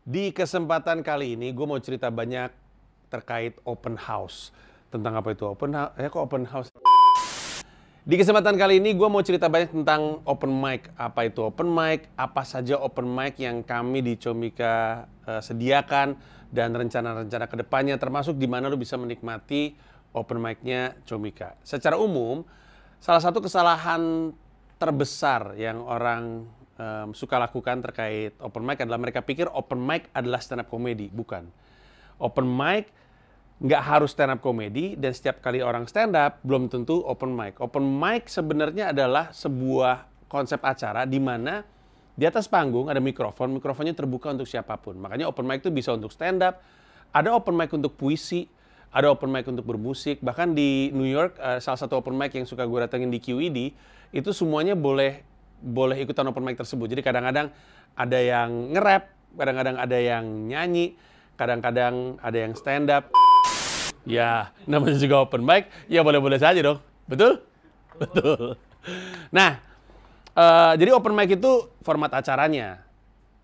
Di kesempatan kali ini gue mau cerita banyak terkait open house. Tentang apa itu open house? Kok open house? Di kesempatan kali ini gue mau cerita banyak tentang open mic. Apa itu open mic? Apa saja open mic yang kami di Comika sediakan dan rencana-rencana kedepannya, termasuk di mana lo bisa menikmati open mic-nya Comika. Secara umum, salah satu kesalahan terbesar yang orang suka lakukan terkait open mic adalah mereka pikir open mic adalah stand up comedy. Bukan. Open mic nggak harus stand up comedy, dan setiap kali orang stand up belum tentu open mic. Open mic sebenarnya adalah sebuah konsep acara di mana di atas panggung ada mikrofon, mikrofonnya terbuka untuk siapapun. Makanya open mic itu bisa untuk stand up, ada open mic untuk puisi, ada open mic untuk bermusik. Bahkan di New York, salah satu open mic yang suka gue datengin di QED, itu semuanya boleh ikutan open mic tersebut. Jadi kadang-kadang ada yang nge-rap, kadang-kadang ada yang nyanyi, kadang-kadang ada yang stand up. Ya, namanya juga open mic, ya boleh-boleh saja dong. Betul? Betul. Nah, jadi open mic itu format acaranya.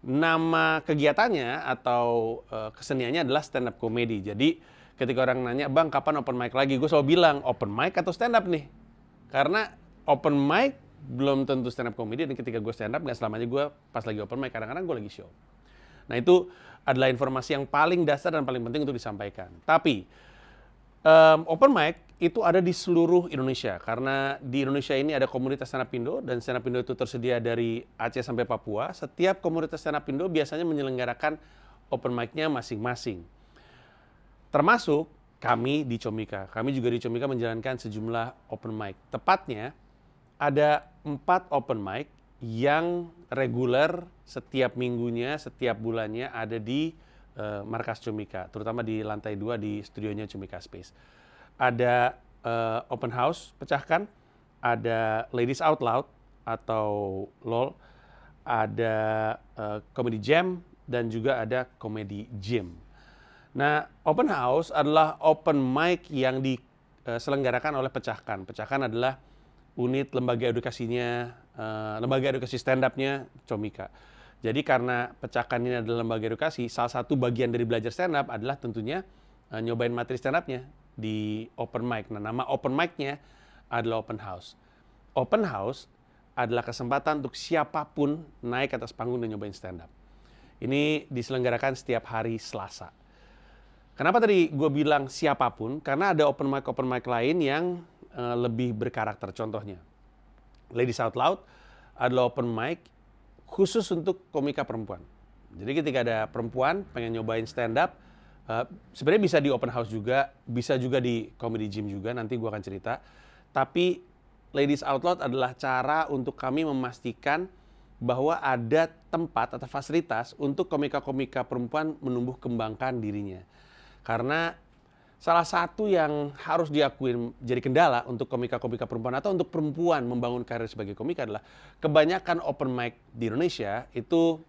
Nama kegiatannya atau keseniannya adalah stand up comedy. Jadi ketika orang nanya, "Bang, kapan open mic lagi?" Gue selalu bilang, open mic atau stand up nih. Karena open mic belum tentu stand up comedy, dan ketika gue stand up nggak selamanya gue pas lagi open mic, kadang-kadang gue lagi show. Nah, itu adalah informasi yang paling dasar dan paling penting untuk disampaikan. Tapi open mic itu ada di seluruh Indonesia, karena di Indonesia ini ada komunitas stand up Indo, dan stand up Indo itu tersedia dari Aceh sampai Papua. Setiap komunitas stand up Indo biasanya menyelenggarakan open mic-nya masing-masing. Termasuk kami di Comika. Kami juga di Comika menjalankan sejumlah open mic. Tepatnya ada 4 open mic yang reguler setiap minggunya, setiap bulannya ada di markas Comika, terutama di lantai 2 di studionya Comika Space. Ada open house pecahkan, ada Ladies Out Loud atau LOL, ada comedy jam, dan juga ada comedy gym. Nah, open house adalah open mic yang diselenggarakan oleh Pecahkan. Pecahkan adalah unit lembaga edukasinya, lembaga edukasi stand up-nya Comika. Jadi karena Pecahkan ini adalah lembaga edukasi, salah satu bagian dari belajar stand up adalah tentunya nyobain materi stand up-nya di open mic. Nah, nama open mic-nya adalah open house. Open house adalah kesempatan untuk siapapun naik atas panggung dan nyobain stand up. Ini diselenggarakan setiap hari Selasa. Kenapa tadi gue bilang siapapun? Karena ada open mic lain yang lebih berkarakter. Contohnya, Ladies Out Loud adalah open mic khusus untuk komika perempuan. Jadi ketika ada perempuan pengen nyobain stand up, sebenarnya bisa di open house juga, bisa juga di comedy gym juga, nanti gue akan cerita. Tapi Ladies Out Loud adalah cara untuk kami memastikan bahwa ada tempat atau fasilitas untuk komika-komika perempuan menumbuh kembangkan dirinya. Karena salah satu yang harus diakuin jadi kendala untuk komika-komika perempuan atau untuk perempuan membangun karir sebagai komika adalah kebanyakan open mic di Indonesia itu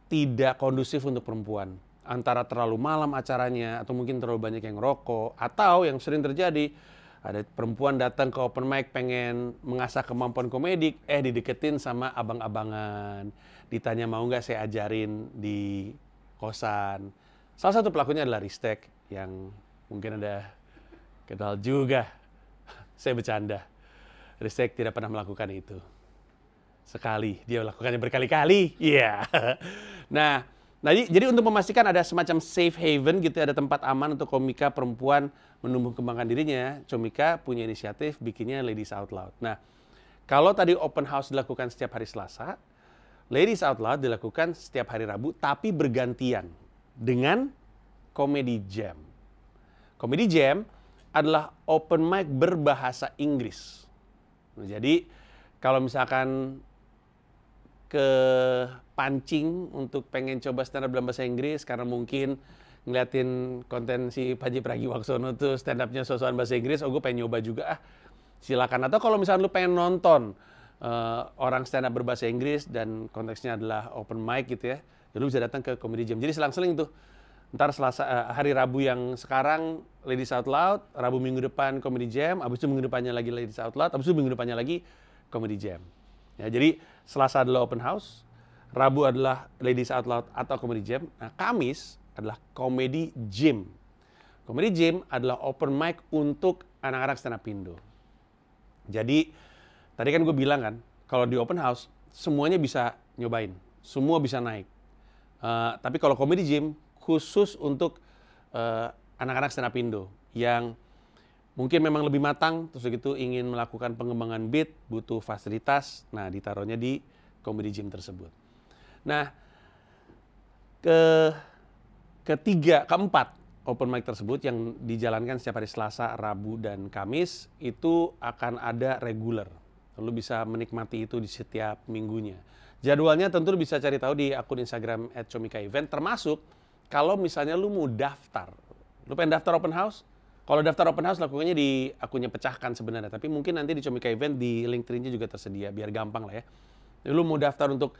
tidak kondusif untuk perempuan. Antara terlalu malam acaranya, atau mungkin terlalu banyak yang ngerokok, atau yang sering terjadi, ada perempuan datang ke open mic pengen mengasah kemampuan komedik, dideketin sama abang-abangan. Ditanya mau nggak saya ajarin di kosan. Salah satu pelakunya adalah Ristek, yang mungkin ada kenal juga. Saya bercanda. Ristek tidak pernah melakukan itu. Sekali, dia melakukannya berkali-kali. Iya. Nah, jadi untuk memastikan ada semacam safe haven gitu, ada tempat aman untuk komika perempuan menumbuh kembangkan dirinya, Comika punya inisiatif bikinnya Ladies Out Loud. Nah, kalau tadi open house dilakukan setiap hari Selasa, Ladies Out Loud dilakukan setiap hari Rabu, tapi bergantian dengan comedy jam. Comedy jam adalah open mic berbahasa Inggris. Nah, jadi kalau misalkan ke pancing untuk pengen coba stand up dalam bahasa Inggris karena mungkin ngeliatin konten si Panji Pragiwaksono tuh stand up-nya sosokan bahasa Inggris, gue pengen nyoba juga, silakan. Atau kalau misalkan lu pengen nonton orang stand up berbahasa Inggris dan konteksnya adalah open mic gitu ya, lu bisa datang ke comedy jam. Jadi selang-seling tuh. Ntar hari Rabu yang sekarang Ladies Out Loud, Rabu minggu depan Comedy Jam, abis itu minggu depannya lagi Ladies Out Loud, abis itu minggu depannya lagi Comedy Jam. Ya, jadi Selasa adalah open house, Rabu adalah Ladies Out Loud atau Comedy Jam. Nah, Kamis adalah Comedy Gym. Comedy Gym adalah open mic untuk anak-anak stand up Indo. Jadi, tadi kan gue bilang kan, kalau di open house, semuanya bisa nyobain. Semua bisa naik. Tapi kalau Comedy Gym, khusus untuk anak-anak stand up Indo yang mungkin memang lebih matang, terus begitu ingin melakukan pengembangan beat, butuh fasilitas, nah ditaruhnya di Comedy Gym tersebut. Nah, keempat open mic tersebut yang dijalankan setiap hari Selasa, Rabu, dan Kamis itu akan ada reguler. Lu bisa menikmati itu di setiap minggunya. Jadwalnya tentu lu bisa cari tahu di akun Instagram @comikaevent, termasuk kalau misalnya lu mau daftar. Lu pengen daftar open house? Kalau daftar open house lakukannya di akunnya Pecahkan sebenarnya, tapi mungkin nanti di Comika Event di link tree-nya juga tersedia biar gampang lah ya. Jadi, lu mau daftar untuk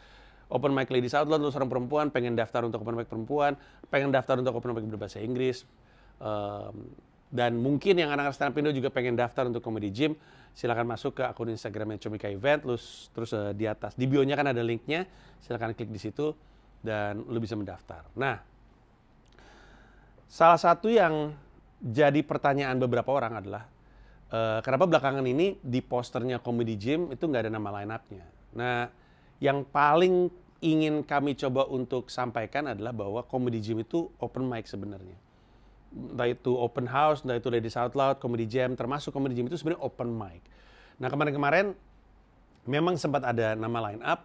open mic Ladies Out Loud, lu seorang perempuan pengen daftar untuk open mic perempuan, pengen daftar untuk open mic berbahasa Inggris, dan mungkin yang anak-anak stand up Indo juga pengen daftar untuk Comedy Gym, silakan masuk ke akun Instagramnya Comika Event, terus di atas di bio-nya kan ada linknya, silakan klik di situ dan lu bisa mendaftar. Nah, salah satu yang jadi pertanyaan beberapa orang adalah kenapa belakangan ini di posternya Comedy Gym itu nggak ada nama line up-nya. Nah, yang paling ingin kami coba untuk sampaikan adalah bahwa Comedy Gym itu open mic sebenarnya. Entah itu open house, entah itu Ladies Out Loud, Comedy Jam, termasuk Comedy Gym itu sebenarnya open mic. Nah, kemarin-kemarin memang sempat ada nama line up.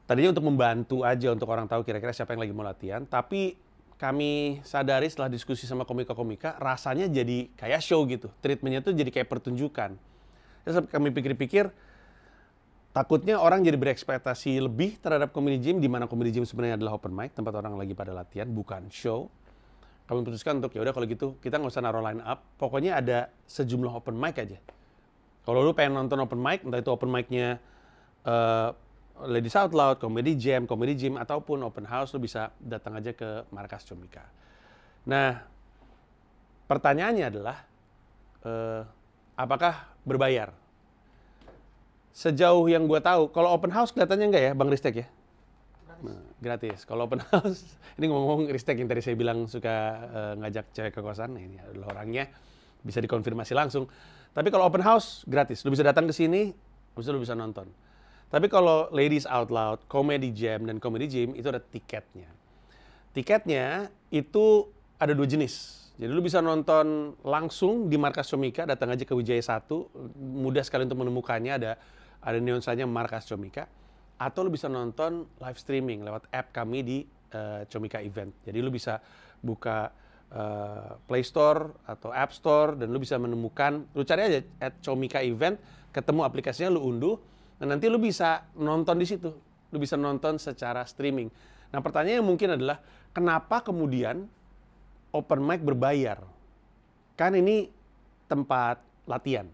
Tadinya untuk membantu aja untuk orang tahu kira-kira siapa yang lagi mau latihan, tapi kami sadari setelah diskusi sama komika-komika, rasanya jadi kayak show gitu. Treatmentnya tuh jadi kayak pertunjukan. Terus kami pikir-pikir, takutnya orang jadi berekspektasi lebih terhadap Comedy Gym, di mana Comedy Gym sebenarnya adalah open mic, tempat orang lagi pada latihan, bukan show. Kami putuskan untuk ya udah kalau gitu kita nggak usah naruh line up, pokoknya ada sejumlah open mic aja. Kalau lu pengen nonton open mic, entah itu open mic-nya Ladies Out Loud, Comedy Jam, Comedy Gym, ataupun open house, lu bisa datang aja ke markas Comika. Nah, pertanyaannya adalah, apakah berbayar? Sejauh yang gue tahu, kalau open house kelihatannya enggak ya, Bang Ristek ya? Gratis. Kalau open house, ini ngomong Ristek yang tadi saya bilang suka ngajak cewek ke kosan, ini adalah orangnya, bisa dikonfirmasi langsung. Tapi kalau open house, gratis. Lu bisa datang ke sini, habis itu lu bisa nonton. Tapi kalau Ladies Out Loud, Comedy Jam, dan Comedy Gym itu ada tiketnya. Tiketnya itu ada 2 jenis. Jadi lu bisa nonton langsung di markas Comika, datang aja ke Wijaya 1. Mudah sekali untuk menemukannya, ada neon saja markas Comika. Atau lu bisa nonton live streaming lewat app kami di Comika Event. Jadi lu bisa buka Play Store atau App Store dan lu bisa menemukan, lu cari aja @Comika Event, ketemu aplikasinya, lu unduh. Nah, nanti lu bisa nonton di situ. Lu bisa nonton secara streaming. Nah, pertanyaannya mungkin adalah, kenapa kemudian open mic berbayar? Kan ini tempat latihan.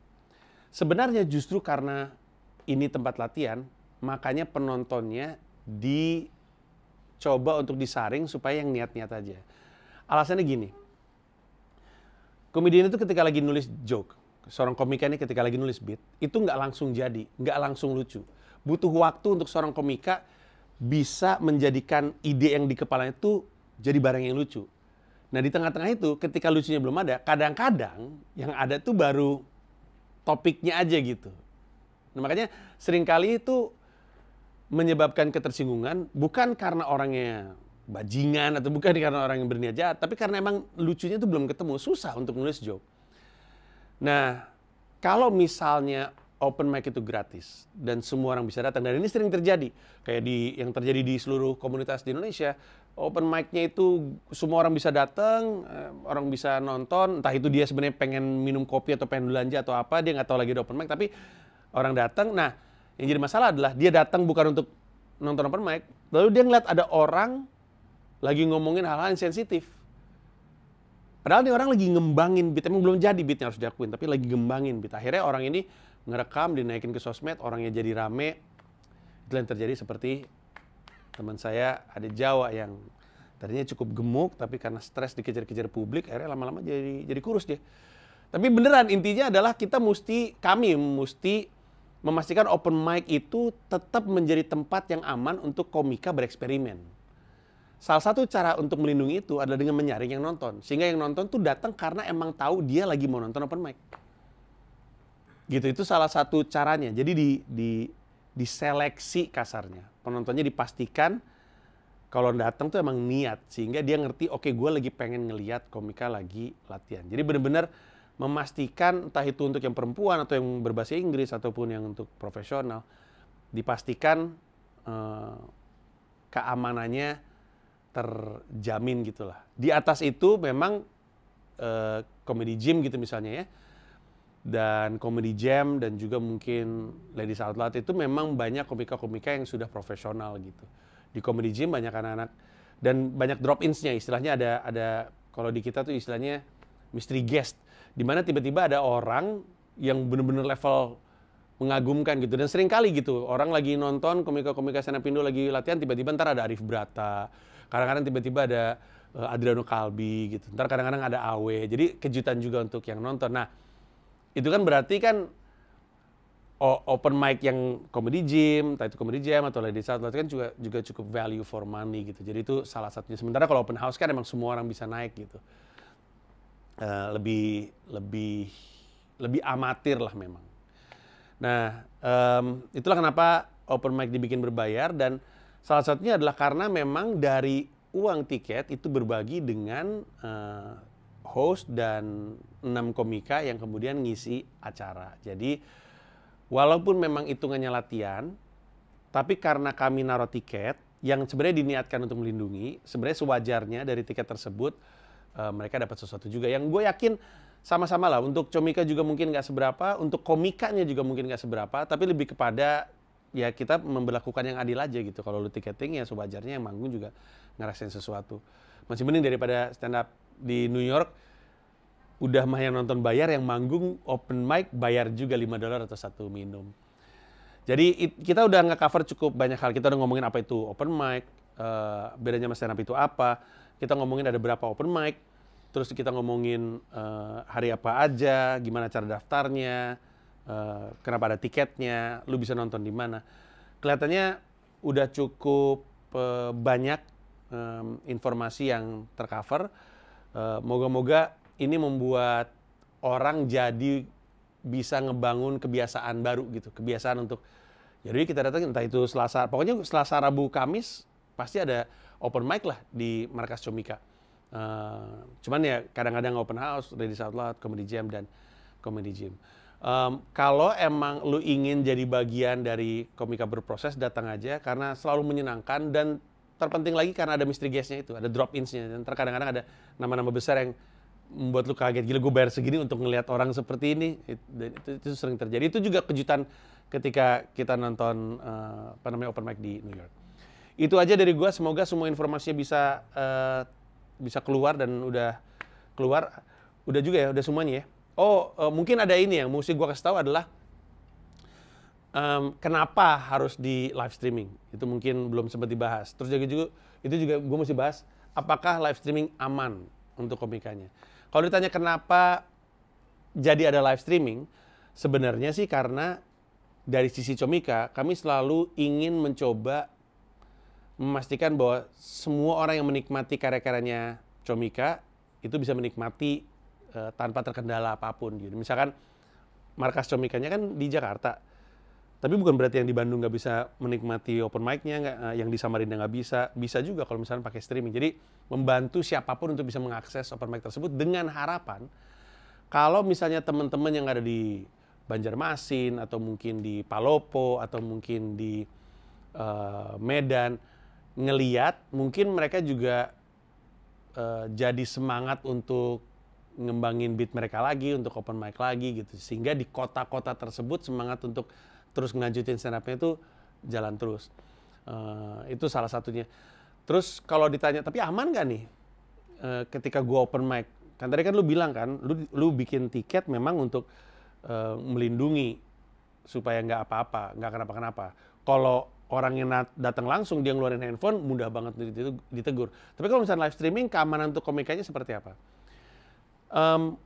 Sebenarnya justru karena ini tempat latihan, makanya penontonnya dicoba untuk disaring supaya yang niat-niat aja. Alasannya gini, komedian itu ketika lagi nulis joke, seorang komika ini ketika lagi nulis beat, itu nggak langsung jadi, nggak langsung lucu. Butuh waktu untuk seorang komika bisa menjadikan ide yang di kepalanya itu jadi barang yang lucu. Nah, di tengah-tengah itu, ketika lucunya belum ada, kadang-kadang yang ada tuh baru topiknya aja gitu. Nah, makanya seringkali itu menyebabkan ketersinggungan, bukan karena orangnya bajingan, atau bukan karena orang yang berniat jahat, tapi karena emang lucunya itu belum ketemu, susah untuk nulis joke. Nah, kalau misalnya open mic itu gratis dan semua orang bisa datang, dan ini sering terjadi, kayak yang terjadi di seluruh komunitas di Indonesia, open mic-nya itu semua orang bisa datang, orang bisa nonton, entah itu dia sebenarnya pengen minum kopi atau pengen belanja atau apa, dia nggak tahu lagi ada open mic, tapi orang datang. Nah, yang jadi masalah adalah dia datang bukan untuk nonton open mic, lalu dia ngeliat ada orang lagi ngomongin hal-hal yang sensitif. Padahal nih orang lagi ngembangin beat, emang belum jadi beatnya harus diakuin, tapi lagi ngembangin beat. Akhirnya orang ini ngerekam, dinaikin ke sosmed, orangnya jadi rame. Itu yang terjadi seperti teman saya, ada Jawa yang tadinya cukup gemuk, tapi karena stres dikejar-kejar publik, akhirnya lama-lama jadi kurus dia. Tapi beneran, intinya adalah kami mesti memastikan open mic itu tetap menjadi tempat yang aman untuk komika bereksperimen. Salah satu cara untuk melindungi itu adalah dengan menyaring yang nonton. Sehingga yang nonton tuh datang karena emang tahu dia lagi mau nonton open mic. Gitu, itu salah satu caranya. Jadi diseleksi kasarnya. Penontonnya dipastikan kalau datang tuh emang niat. Sehingga dia ngerti, oke, gue lagi pengen ngeliat komika lagi latihan. Jadi benar-benar memastikan entah itu untuk yang perempuan atau yang berbahasa Inggris ataupun yang untuk profesional, dipastikan keamanannya terjamin gitulah. Di atas itu memang comedy gym gitu misalnya ya, dan comedy jam dan juga mungkin Ladies Out Loud itu memang banyak komika-komika yang sudah profesional gitu. Di comedy gym banyak anak-anak dan banyak drop-ins-nya, istilahnya ada kalau di kita tuh istilahnya mystery guest, di mana tiba-tiba ada orang yang benar-benar level mengagumkan gitu. Dan sering kali gitu, orang lagi nonton komika-komika stand up Indo lagi latihan, tiba-tiba ntar ada Arif Brata, kadang-kadang tiba-tiba ada Adriano Kalbi gitu, ntar kadang-kadang ada Awe, jadi kejutan juga untuk yang nonton. Nah, itu kan berarti kan open mic yang comedy gym, entah itu comedy jam atau Ladies Out Loud kan juga cukup value for money gitu. Jadi itu salah satunya. Sementara kalau open house kan emang semua orang bisa naik gitu. Lebih amatir lah memang. Nah, itulah kenapa open mic dibikin berbayar, dan salah satunya adalah karena memang dari uang tiket itu berbagi dengan host dan 6 komika yang kemudian ngisi acara. Jadi walaupun memang hitungannya latihan, tapi karena kami naruh tiket yang sebenarnya diniatkan untuk melindungi, sebenarnya sewajarnya dari tiket tersebut mereka dapat sesuatu juga. Yang gue yakin sama-sama lah, untuk comika juga mungkin nggak seberapa, untuk komikanya juga mungkin nggak seberapa, tapi lebih kepada ya kita memberlakukan yang adil aja gitu. Kalau lu tiketing ya sewajarnya yang manggung juga ngerasain sesuatu. Masih mending daripada stand up di New York, udah mah yang nonton bayar, yang manggung open mic bayar juga $5 atau 1 minum. Jadi kita udah nge-cover cukup banyak hal. Kita udah ngomongin apa itu open mic, bedanya sama stand up itu apa. Kita ngomongin ada berapa open mic, terus kita ngomongin hari apa aja, gimana cara daftarnya, kenapa ada tiketnya, lu bisa nonton di mana. Kelihatannya udah cukup banyak informasi yang tercover. Moga-moga ini membuat orang jadi bisa ngebangun kebiasaan baru gitu, kebiasaan untuk jadi kita datang entah itu Selasa, pokoknya Selasa, Rabu, Kamis pasti ada open mic lah di markas Comika. Cuman ya kadang-kadang open house, Ladies Out Loud, comedy jam dan comedy gym. Kalau emang lu ingin jadi bagian dari komika berproses, datang aja karena selalu menyenangkan, dan terpenting lagi karena ada mystery guest-nya itu, ada drop-ins-nya, dan kadang-kadang ada nama-nama besar yang membuat lu kaget, gila gue bayar segini untuk ngelihat orang seperti ini. Itu sering terjadi. Itu juga kejutan ketika kita nonton open mic di New York. Itu aja dari gue, semoga semua informasinya bisa keluar, dan udah keluar, udah juga ya, udah semuanya ya. Mungkin ada ini yang mesti gue kasih tahu adalah kenapa harus di live streaming. Itu mungkin belum sempat dibahas. Terus juga itu juga gue mesti bahas, apakah live streaming aman untuk komikanya. Kalau ditanya kenapa jadi ada live streaming, sebenarnya sih karena dari sisi Comika, kami selalu ingin mencoba memastikan bahwa semua orang yang menikmati karya-karyanya Comika itu bisa menikmati tanpa terkendala apapun gitu. Misalkan markas Comikanya kan di Jakarta, tapi bukan berarti yang di Bandung nggak bisa menikmati open mic-nya, yang di Samarinda nggak bisa juga kalau misalnya pakai streaming. Jadi membantu siapapun untuk bisa mengakses open mic tersebut, dengan harapan kalau misalnya teman-teman yang ada di Banjarmasin atau mungkin di Palopo atau mungkin di Medan ngeliat, mungkin mereka juga jadi semangat untuk ngembangin beat mereka lagi, untuk open mic lagi gitu. Sehingga di kota-kota tersebut semangat untuk terus ngelanjutin stand up-nya itu jalan terus. Itu salah satunya. Terus kalau ditanya, tapi aman gak nih ketika gua open mic? Kan tadi kan lu bilang kan, lu bikin tiket memang untuk melindungi supaya nggak apa-apa, nggak kenapa-kenapa. Kalau orang yang datang langsung dia ngeluarin handphone, mudah banget ditegur. Tapi kalau misalnya live streaming, keamanan untuk komikanya seperti apa?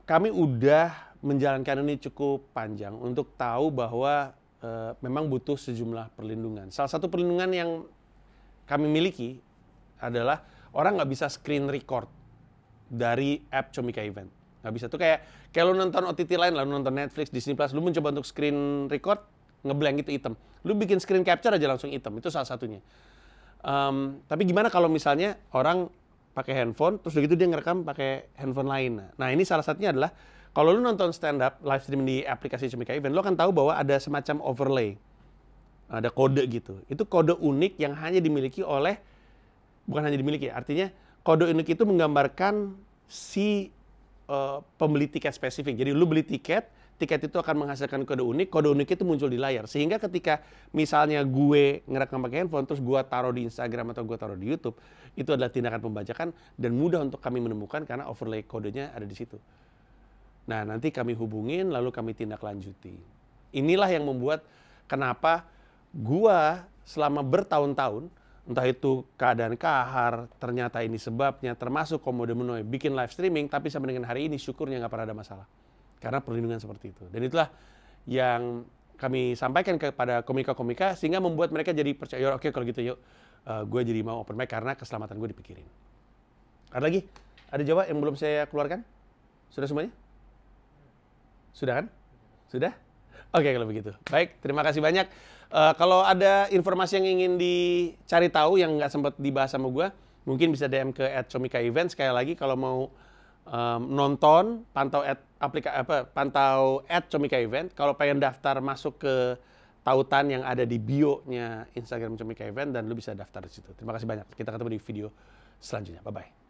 Kami udah menjalankan ini cukup panjang untuk tahu bahwa memang butuh sejumlah perlindungan. Salah satu perlindungan yang kami miliki adalah orang nggak bisa screen record dari app Comika Event. Nggak bisa. Tuh kayak lu nonton OTT lain, lu nonton Netflix, Disney Plus, lu mencoba untuk screen record, ngeblank itu hitam. Lu bikin screen capture aja langsung hitam. Itu salah satunya. Tapi gimana kalau misalnya orang pakai handphone, terus begitu dia ngerekam pakai handphone lain. Nah, ini salah satunya adalah kalau lu nonton stand up live stream di aplikasi Comika Event, lu akan tahu bahwa ada semacam overlay. Ada kode gitu. Itu kode unik yang hanya dimiliki oleh, bukan hanya dimiliki, artinya kode unik itu menggambarkan si pembeli tiket spesifik. Jadi lu beli tiket itu akan menghasilkan kode unik itu muncul di layar. Sehingga ketika misalnya gue ngerekam pakai handphone, terus gue taruh di Instagram atau gue taruh di YouTube, itu adalah tindakan pembajakan dan mudah untuk kami menemukan karena overlay kodenya ada di situ. Nah, nanti kami hubungin, lalu kami tindak lanjuti. Inilah yang membuat kenapa gua selama bertahun-tahun, entah itu keadaan kahar, ternyata ini sebabnya, termasuk Komodo Menoe, bikin live streaming, tapi sampai dengan hari ini syukurnya nggak pernah ada masalah. Karena perlindungan seperti itu. Dan itulah yang kami sampaikan kepada komika-komika, sehingga membuat mereka jadi percaya, oke kalau gitu yuk, gue jadi mau open mic karena keselamatan gue dipikirin. Ada lagi? Ada jawab yang belum saya keluarkan? Sudah semuanya? Sudah kan? Sudah? Oke kalau begitu. Baik, terima kasih banyak. Kalau ada informasi yang ingin dicari tahu yang nggak sempat dibahas sama gue, mungkin bisa DM ke @comika_event. Sekali lagi kalau mau nonton, pantau @comika_event. Kalau pengen daftar masuk ke tautan yang ada di bio-nya Instagram Comika Event dan lu bisa daftar di situ. Terima kasih banyak. Kita ketemu di video selanjutnya. Bye-bye.